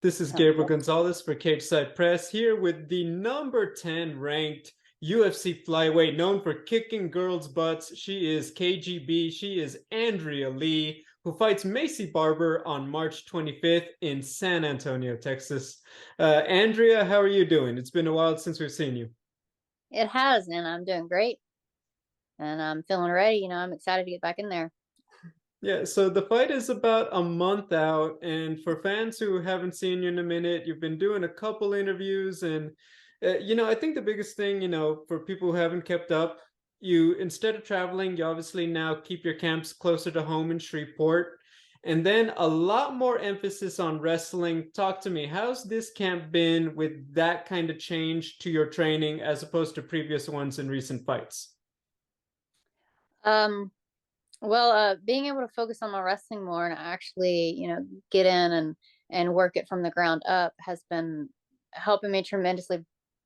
This is Gabriel Gonzalez for Cageside Press here with the number 10 ranked UFC flyweight known for kicking girls' butts. She is KGB. She is Andrea Lee, who fights Maycee Barber on March 25th in San Antonio, Texas. Andrea, how are you doing? It's been a while since we've seen you. It has, and I'm doing great, and I'm feeling ready. I'm excited to get back in there. Yeah, so the fight is about a month out, and for fans who haven't seen you in a minute, you've been doing a couple interviews, and I think the biggest thing, for people who haven't kept up, you instead of traveling, you obviously now keep your camps closer to home in Shreveport, and then a lot more emphasis on wrestling. Talk to me, how's this camp been with that kind of change to your training as opposed to previous ones in recent fights? Um, being able to focus on my wrestling more and actually, get in and work it from the ground up has been helping me tremendously.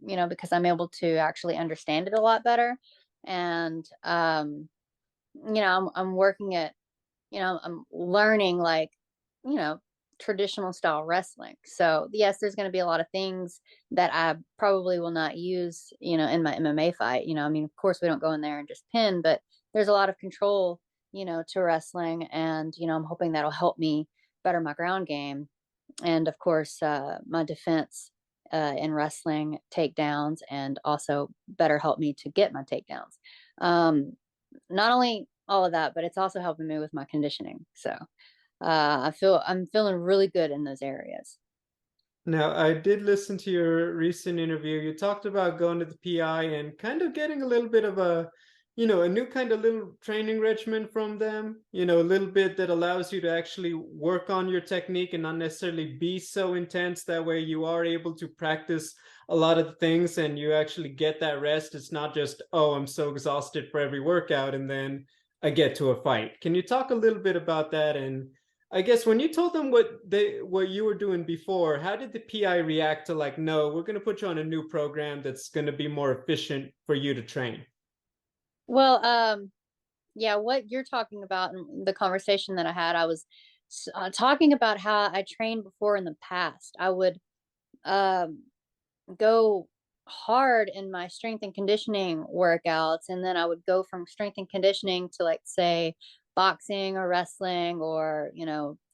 Because I'm able to actually understand it a lot better, and I'm working it. I'm learning like, you know, traditional style wrestling. So yes, there's going to be a lot of things that I probably will not use, in my MMA fight. I mean, of course we don't go in there and just pin, but there's a lot of control, to wrestling. And, I'm hoping that'll help me better my ground game. And of course, my defense in wrestling takedowns and also better help me to get my takedowns. Um, Not only all of that, but it's also helping me with my conditioning. So I'm feeling really good in those areas. Now, I did listen to your recent interview. You talked about going to the PI and kind of getting a little bit of a new kind of little training regimen from them, a little bit that allows you to actually work on your technique and not necessarily be so intense. That way you are able to practice a lot of the things and you actually get that rest. It's not just, oh, I'm so exhausted for every workout and then I get to a fight. Can you talk a little bit about that? And I guess when you told them what you were doing before, how did the PI react to like, no, we're going to put you on a new program that's going to be more efficient for you to train? Well, yeah, what you're talking about in the conversation that I had, I was talking about how I trained before in the past. I would um, go hard in my strength and conditioning workouts, and then I would go from strength and conditioning to, like, say, boxing or wrestling, or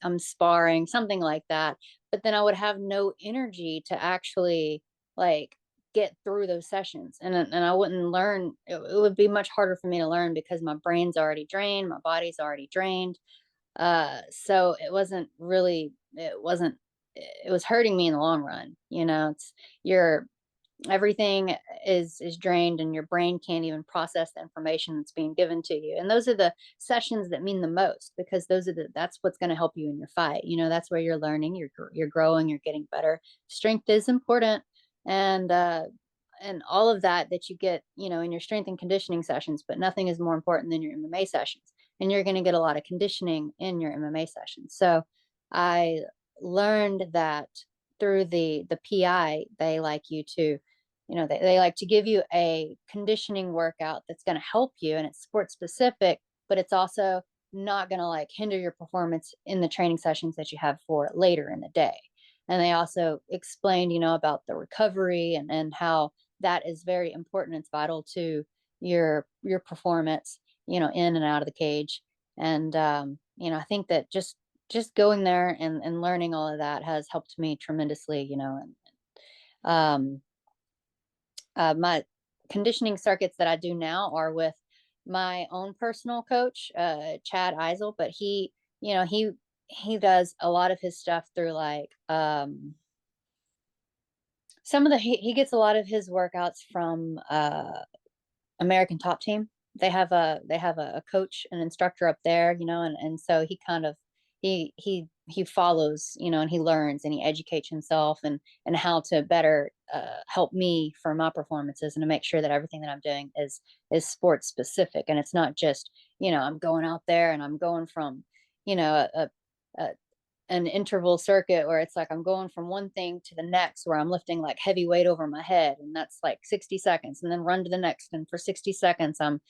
I'm sparring, something like that. But then I would have no energy to actually, like, get through those sessions, and I wouldn't learn. It would be much harder for me to learn because my brain's already drained, my body's already drained. So it was hurting me in the long run. It's your everything is drained, and your brain can't even process the information that's being given to you. And those are the sessions that mean the most, because that's what's going to help you in your fight. That's where you're learning, you're growing, you're getting better. Strength is important, and all of that you get, in your strength and conditioning sessions, but nothing is more important than your MMA sessions. And you're going to get a lot of conditioning in your MMA sessions. So I learned that through the PI. They like you to, they like to give you a conditioning workout that's going to help you, and it's sport specific, but it's also not going to, like, hinder your performance in the training sessions that you have for later in the day. And they also explained, about the recovery, and how that is very important. It's vital to your performance, in and out of the cage. And I think that just going there and learning all of that has helped me tremendously. And um, my conditioning circuits that I do now are with my own personal coach, Chad Eisel, but he does a lot of his stuff through, like, some of he gets a lot of his workouts from American Top Team. They have a coach, an instructor up there, and so he kind of he follows, and he learns and he educates himself, and how to better help me for my performances, and to make sure that everything that I'm doing is sports specific, and it's not just, I'm going out there and I'm going from, a an interval circuit where it's like I'm going from one thing to the next, where I'm lifting like heavy weight over my head, and that's like 60 seconds, and then run to the next, and for 60 seconds I'm,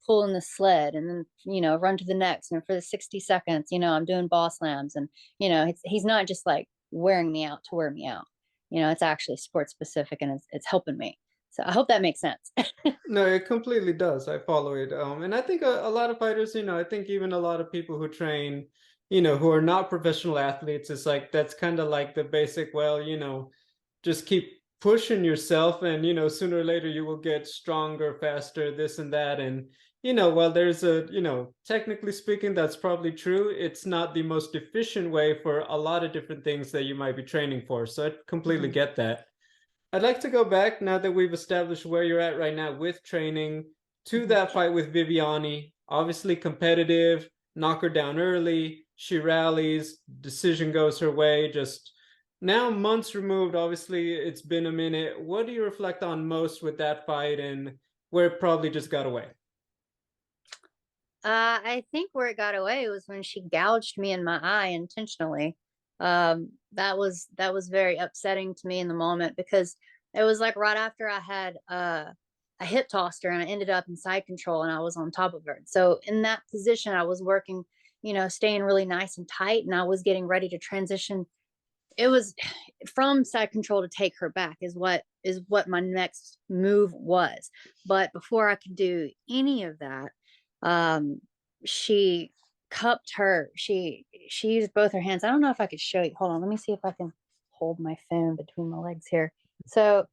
pulling the sled, and then, run to the next, and for the 60 seconds, I'm doing ball slams. And he's not just like wearing me out to wear me out. It's actually sport specific, and it's helping me. So I hope that makes sense. No, it completely does. I follow it. And I think a lot of fighters, I think even a lot of people who train, who are not professional athletes, it's like that's kind of like the basic, well, just keep pushing yourself and, sooner or later you will get stronger, faster, this and that. And, while there's technically speaking, that's probably true. It's not the most efficient way for a lot of different things that you might be training for. So I completely Mhm. get that. I'd like to go back now that we've established where you're at right now with training to Mhm. that fight with Viviane. Obviously competitive, knock her down early. She rallies, decision goes her way. Just now, months removed, obviously it's been a minute. What do you reflect on most with that fight and where it probably just got away? I think where it got away was when she gouged me in my eye intentionally. That was very upsetting to me in the moment, because it was like right after I hip tossed her and I ended up in side control and I was on top of her. So in that position, I was working, staying really nice and tight, and I was getting ready to transition. It was from side control to take her back is what my next move was. But before I could do any of that, um, she cupped her. She used both her hands. I don't know if I could show you. Hold on, let me see if I can hold my phone between my legs here. So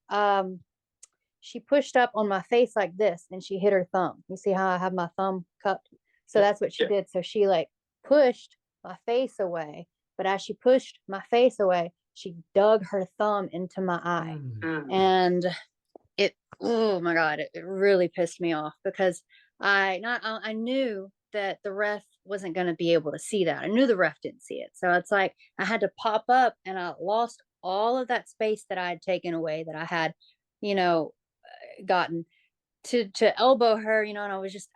she pushed up on my face like this, and she hit her thumb. You see how I have my thumb cupped? So Yeah. that's what she did. So she like pushed my face away, but as she pushed my face away, she dug her thumb into my eye. And oh my God, it really pissed me off, because I knew that the ref wasn't going to be able to see that. I knew the ref didn't see it. So it's like I had to pop up, and I lost all of that space that I had taken away, that I had, you know, gotten to elbow her, and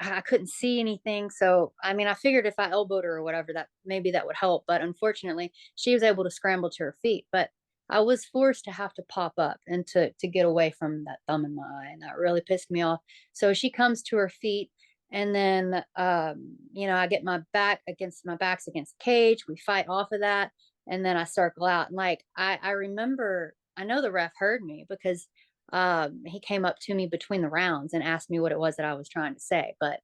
I couldn't see anything. So I mean, I figured if I elbowed her or whatever, that maybe that would help. But unfortunately, she was able to scramble to her feet. But I was forced to have to pop up and to get away from that thumb in my eye, and that really pissed me off. So she comes to her feet, and then I get my backs against the cage. We fight off of that, and then I circle out. And like I remember, I know the ref heard me, because he came up to me between the rounds and asked me what it was that I was trying to say, but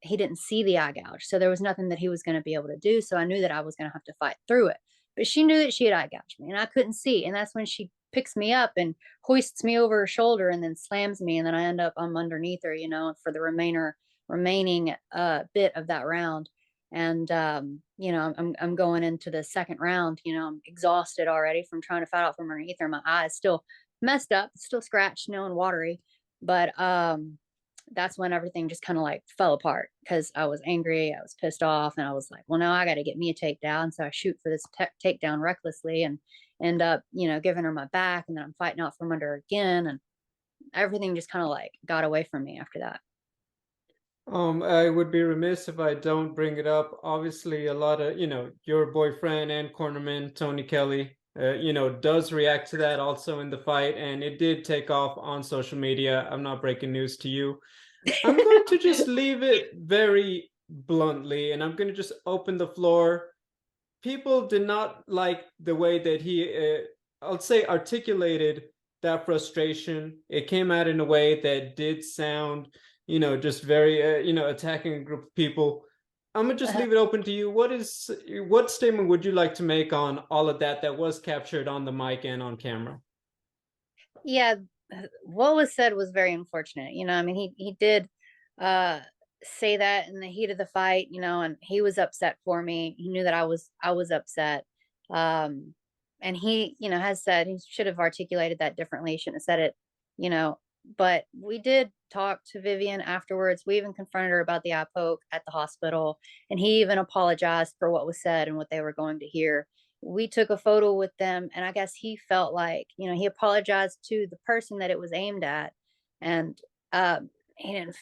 he didn't see the eye gouge, so there was nothing that he was going to be able to do. So I knew that I was going to have to fight through it. But she knew that she had eye gouged me, and I couldn't see. And that's when she picks me up and hoists me over her shoulder, and then slams me, and then I'm underneath her, for the remaining bit of that round. And I'm going into the second round. I'm exhausted already from trying to fight out from underneath her. My eyes still messed up, still scratched, and watery. But that's when everything just kind of like fell apart, because I was angry, I was pissed off, and I was like, well, now I got to get me a takedown. So I shoot for this takedown recklessly, and end up, giving her my back, and then I'm fighting out from under her again, and everything just kind of like got away from me after that. I would be remiss if I don't bring it up. Obviously, a lot of, your boyfriend and cornerman, Tony Kelley, does react to that also in the fight, and it did take off on social media. I'm not breaking news to you. I'm going to just leave it very bluntly, and I'm going to just open the floor. People did not like the way that he, I'll say, articulated that frustration. It came out in a way that did sound, just very, attacking a group of people. I'm gonna just leave it open to you. What statement would you like to make on all of that was captured on the mic and on camera? Yeah, what was said was very unfortunate. I mean, he did uh say that in the heat of the fight, and he was upset for me. He knew that I was upset. Um and he, has said he should have articulated that differently. He shouldn't have said it, you know, but we did talk to Vivian afterwards. We even confronted her about the eye poke at the hospital, and he even apologized for what was said and what they were going to hear. We took a photo with them, and I guess he felt like, he apologized to the person that it was aimed at. And he didn't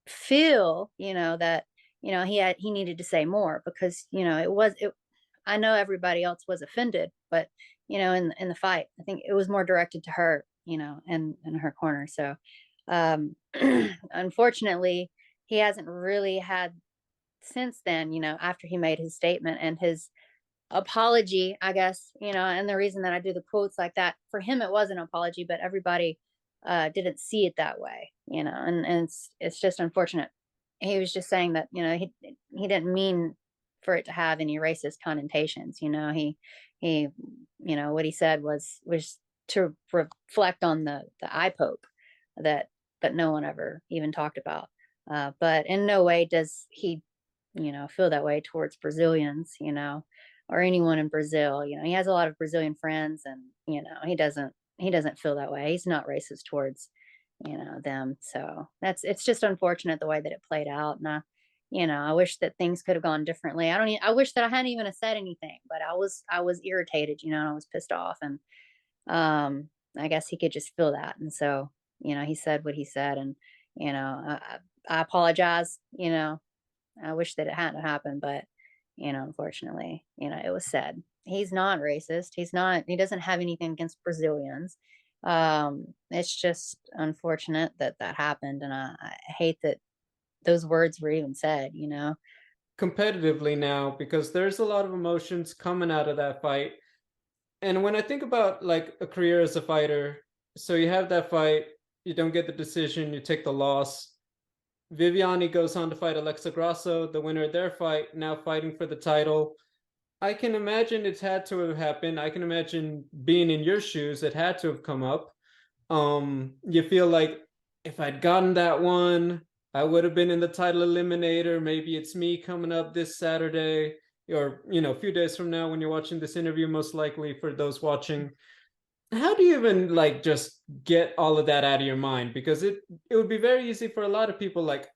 feel, that, he needed to say more, because, I know everybody else was offended, but, in the fight, I think it was more directed to her, and in her corner. So unfortunately, he hasn't really had since then, after he made his statement and his apology, I guess, and the reason that I do the quotes like that, for him it was an apology, but everybody didn't see it that way, and it's just unfortunate. He was just saying that, he didn't mean for it to have any racist connotations, he what he said was to reflect on the eye poke that no one ever even talked about. But in no way does he, feel that way towards Brazilians, or anyone in Brazil. He has a lot of Brazilian friends, and he doesn't feel that way. He's not racist towards, them. So it's just unfortunate the way that it played out. And I wish that things could have gone differently. I wish that I hadn't even said anything, but I was irritated, and I was pissed off, and I guess he could just feel that. And so, he said what he said, and I apologize. I wish that it hadn't happened, but unfortunately, it was said. He's not racist. He doesn't have anything against Brazilians. It's just unfortunate that that happened, and I hate that those words were even said. Competitively now, because there's a lot of emotions coming out of that fight. And when I think about like a career as a fighter, so you have that fight, you don't get the decision, you take the loss. Viviane goes on to fight Alexa Grasso, the winner of their fight, now fighting for the title. I can imagine it's had to have happened. I can imagine being in your shoes, it had to have come up. You feel like if I'd gotten that one, I would have been in the title eliminator. Maybe it's me coming up this Saturday, or a few days from now when you're watching this interview, most likely for those watching. How do you even like just get all of that out of your mind? Because it would be very easy for a lot of people, like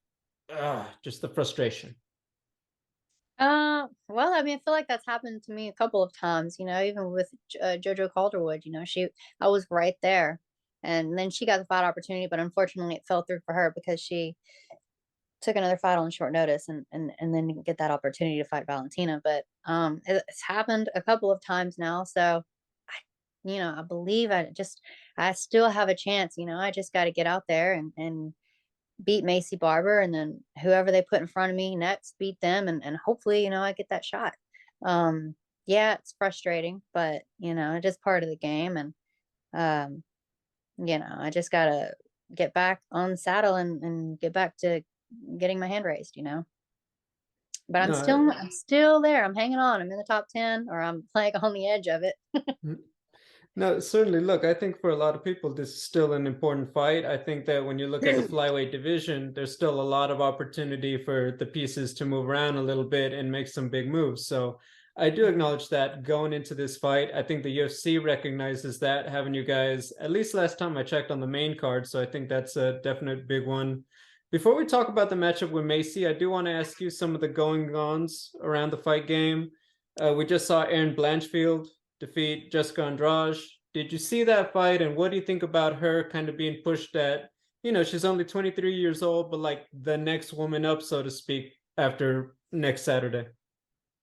just the frustration. Well, I mean, I feel like that's happened to me a couple of times, even with JoJo Calderwood, I was right there, and then she got the fight opportunity, but unfortunately it fell through for her because she took another fight on short notice, and then didn't get that opportunity to fight Valentina. But it's happened a couple of times now, so I believe I still have a chance. I just got to get out there and beat Maycee Barber, and then whoever they put in front of me next, beat them, and hopefully, I get that shot. Yeah, it's frustrating, but it's just part of the game, and um, I just gotta get back on the saddle and get back to getting my hand raised. But I'm No, still I'm still there. I'm hanging on. I'm in the top 10, or I'm like on the edge of it. no, certainly. Look, I think for a lot of people, this is still an important fight. I think that when you look at the flyweight division, there's still a lot of opportunity for the pieces to move around a little bit and make some big moves. So I do acknowledge that going into this fight. I think the UFC recognizes that, having you guys, at least last time I checked, on the main card. So I think that's a definite big one. Before we talk about the matchup with Maycee, I do want to ask you some of the going-ons around the fight game. We just saw Erin Blanchfield defeat Jessica Andrade. Did you see that fight, and what do you think about her kind of being pushed at, she's only 23 years old, but like the next woman up, so to speak, after next Saturday?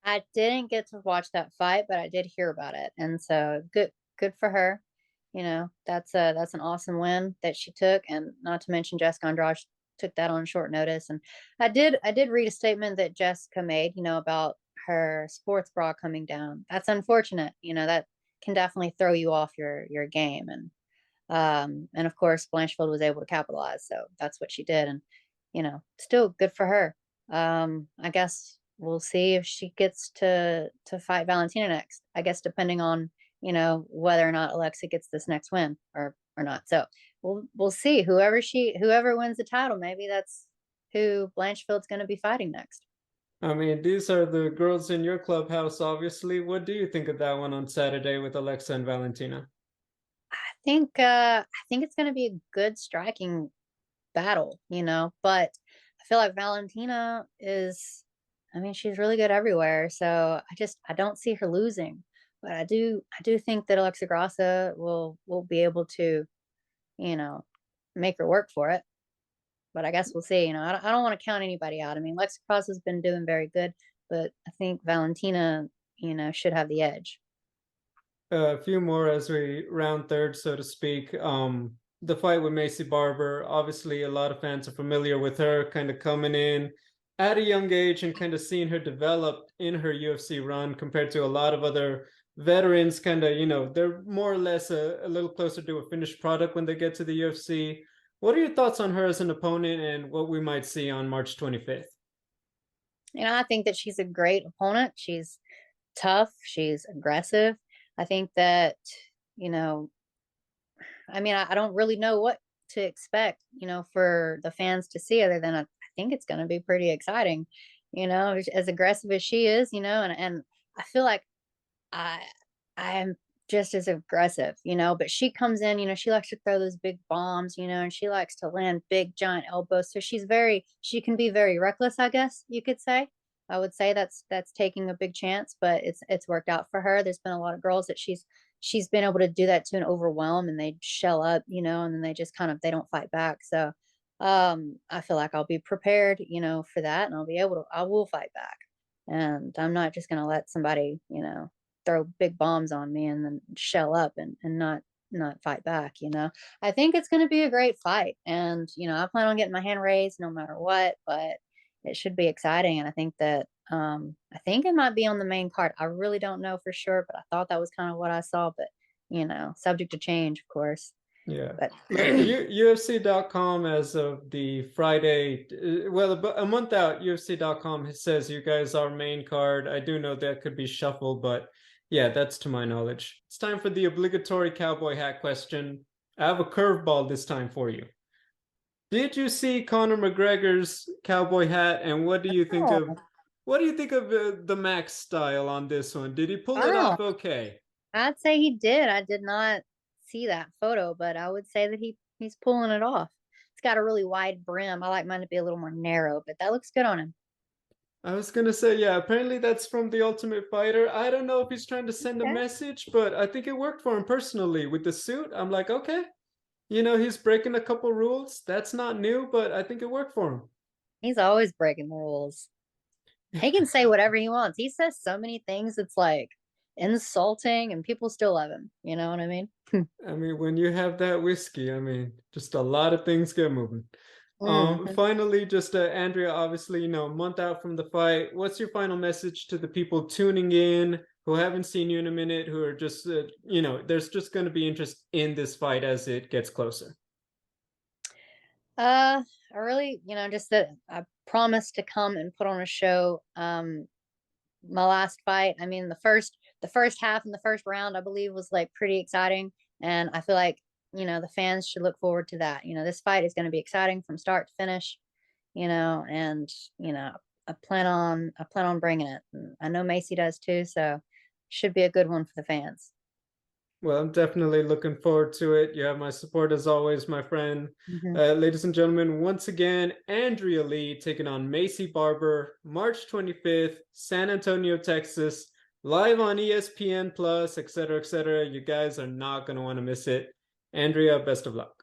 I didn't get to watch that fight, but I did hear about it, and so good for her. That's an awesome win that she took, and not to mention Jessica Andrade took that on short notice. And I did read a statement that Jessica made, about her sports bra coming down. That's unfortunate. That can definitely throw you off your game. And of course Blanchfield was able to capitalize, so that's what she did. And still good for her. I guess we'll see if she gets to fight Valentina next. I guess depending on whether or not Alexa gets this next win or not. So we'll see. Whoever wins the title, maybe that's who Blanchfield's going to be fighting next. I mean, these are the girls in your clubhouse, obviously. What do you think of that one on Saturday with Alexa and Valentina? I think it's going to be a good striking battle, but I feel like Valentina is, I mean, she's really good everywhere. So I don't see her losing, but I do think that Alexa Grasso will be able to, you know, make her work for it. But I guess we'll see. I don't want to count anybody out. I mean, Alexa Grasso's been doing very good, but I think Valentina, should have the edge. A few more as we round third, so to speak. The fight with Maycee Barber. Obviously, a lot of fans are familiar with her, kind of coming in, at a young age and kind of seeing her develop in her UFC run compared to a lot of other veterans, kind of, they're more or less a little closer to a finished product when they get to the UFC. What are your thoughts on her as an opponent and what we might see on March 25th? I think that she's a great opponent. She's tough, she's aggressive. I think that, you know, I don't really know what to expect, for the fans to see other than I think it's going to be pretty exciting, as aggressive as she is, and I feel like I I'm just as aggressive, but she comes in, she likes to throw those big bombs, and she likes to land big giant elbows. So she can be very reckless, I guess you could say. I would say that's taking a big chance, but it's worked out for her. There's been a lot of girls that she's been able to do that to and overwhelm, and they shell up, and then they just they don't fight back. So I feel like I'll be prepared, for that, and I will fight back. And I'm not just gonna let somebody, throw big bombs on me and then shell up and not fight back. I think it's going to be a great fight, and I plan on getting my hand raised no matter what, but it should be exciting. And I think that I think it might be on the main card. I really don't know for sure, but I thought that was kind of what I saw, but subject to change, of course. Yeah. But UFC.com as of the Friday, well, a month out, UFC.com says you guys are main card. I do know that could be shuffled, but yeah, that's to my knowledge. It's time for the obligatory cowboy hat question. I have a curveball this time for you. Did you see Conor McGregor's cowboy hat, and what do you think of oh, the Max style on this one? Did he pull it wow, off okay? I'd say he did. I did not see that photo, but I would say that he's pulling it off. It's got a really wide brim. I like mine to be a little more narrow, but that looks good on him. I was gonna say, yeah, apparently that's from The Ultimate Fighter. I don't know if he's trying to send a Okay. message, but I think it worked for him personally. With the suit, I'm like, okay, he's breaking a couple rules. That's not new, but I think it worked for He's always breaking the rules. He can say whatever he wants. He says so many things it's like insulting and people still love him. You know what I mean? him. I mean, when you have that whiskey, I mean, just a lot of things get moving. Mhm. Finally, just Andrea, obviously, a month out from the fight. What's your final message to the people tuning in who haven't seen you in a minute, who are just, there's just going to be interest in this fight as it gets closer? I really, just that I promised to come and put on a show. My last fight, the first half and the first round, I believe, was like pretty exciting, and I feel like the fans should look forward to that. This fight is going to be exciting from start to finish. And I plan on bringing it. And I know Maycee does too, so should be a good one for the fans. Well, I'm definitely looking forward to it. You have my support as always, my friend. Hmm. Ladies and gentlemen, once again, Andrea Lee taking on Maycee Barber, March 25th, San Antonio, Texas, live on ESPN Plus, etc., etc. You guys are not going to want to miss it. Andrea, best of luck.